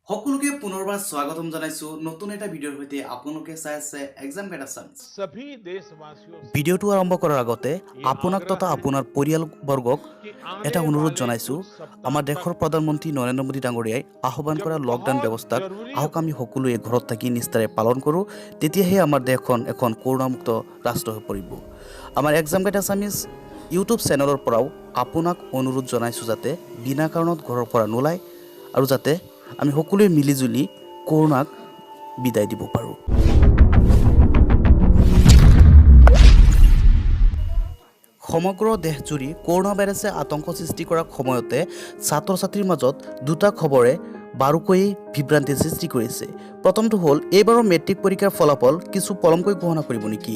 সকলোকে পুনৰবাৰ স্বাগতম জনাইছো নতুন এটা ভিডিঅ'ৰ সৈতে আপোনালোকে চাই আছে এক্সাম গাইড সায়েন্স ভিডিঅ'টো আৰম্ভ কৰাৰ আগতে আপোনাক তথা আপোনাৰ পৰিয়ালবৰ্গক এটা অনুৰোধ জনাইছো আমাৰ দেশৰ প্ৰধানমন্ত্ৰী নৰেন্দ্ৰ মোদী ডাঙৰীয়াই আহ্বান কৰা লকডাউন ব্যৱস্থাক আহক আমি সকলোৱে ঘৰত থাকি নিষ্ঠাৰে পালন কৰোঁ তেতিয়াহে আমাৰ দেশখন এখন কৰোনামুক্ত ৰাষ্ট্ৰ হৈ পৰিব আমাৰ এক্সাম গাইড সায়েন্স ইউটিউব চেনেলৰ পৰাও আপোনাক অনুৰোধ জনাইছো যাতে বিনা কাৰণত ঘৰৰ পৰা নোলায় আৰু যাতে আমি সকলোৱে মিলিজুলি কৰোনাক বিদায় দিব পাৰোঁ সমগ্ৰ দেশজুৰি কৰোনা ভাইৰাছে আতংক সৃষ্টি কৰাৰ সময়তে ছাত্ৰ-ছাত্ৰীৰ মাজত দুটা খবৰে বাৰুকৈ বিভ্ৰান্তিৰ সৃষ্টি কৰিছে প্ৰথমটো হ'ল এইবাৰৰ মেট্ৰিক পৰীক্ষাৰ ফলাফল কিছু পলমকৈ ঘোষণা কৰিব নেকি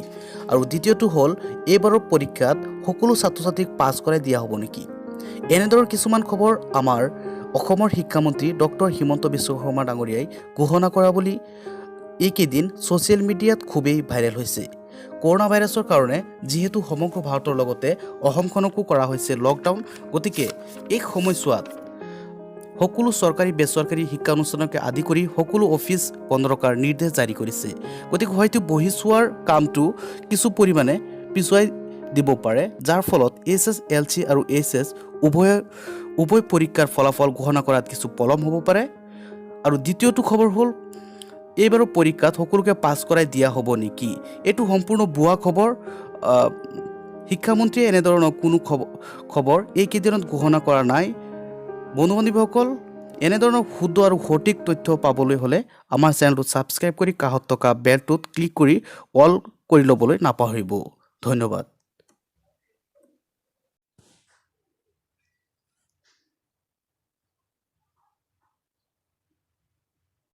আৰু দ্বিতীয়টো হ'ল এইবাৰৰ পৰীক্ষাত সকলো ছাত্ৰ-ছাত্ৰীক পাছ কৰাই দিয়া হ'ব নেকি এনেদৰে কিছুমান খবৰ আমাৰ অসমৰ শিক্ষামন্ত্ৰী ডক্টৰ হিমন্ত বিশ্ব শৰ্মা ডাঙৰীয়াই ঘোষণা কৰা বুলি এইকেইদিন ছ'চিয়েল মিডিয়াত খুবেই ভাইৰেল হৈছে কৰোনা ভাইৰাছৰ কাৰণে যিহেতু সমগ্ৰ ভাৰতৰ লগতে অসমখনকো কৰা হৈছে লকডাউন গতিকে এই সময়ছোৱাত সকলো চৰকাৰী বেচৰকাৰী শিক্ষানুষ্ঠানকে আদি কৰি সকলো অফিচ বন্ধ ৰখাৰ নিৰ্দেশ জাৰি কৰিছে গতিকে হয়তো বহি চোৱাৰ কামটো কিছু পৰিমাণে পিছুৱাই দিব পাৰে যাৰ ফলত SSLC আৰু HS উভয় পৰীক্ষাৰ ফলাফল ঘোষণা কৰাত কিছু পলম হ'ব পাৰে আৰু দ্বিতীয়টো খবৰ হ'ল এইবাৰৰ পৰীক্ষাত সকলোকে পাছ কৰাই দিয়া হ'ব নেকি এইটো সম্পূৰ্ণ ভুৱা খবৰ শিক্ষামন্ত্ৰীয়ে এনেধৰণৰ কোনো খবৰ এইকেইদিনত ঘোষণা কৰা নাই বন্ধু-বান্ধৱীসকল এনেধৰণৰ শুদ্ধ আৰু সঠিক তথ্য পাবলৈ হ'লে আমাৰ চেনেলটো ছাবস্ক্ৰাইব কৰি কাষত থকা বেলটোত ক্লিক কৰি অল কৰি ল'বলৈ নাপাহৰিব ধন্যবাদ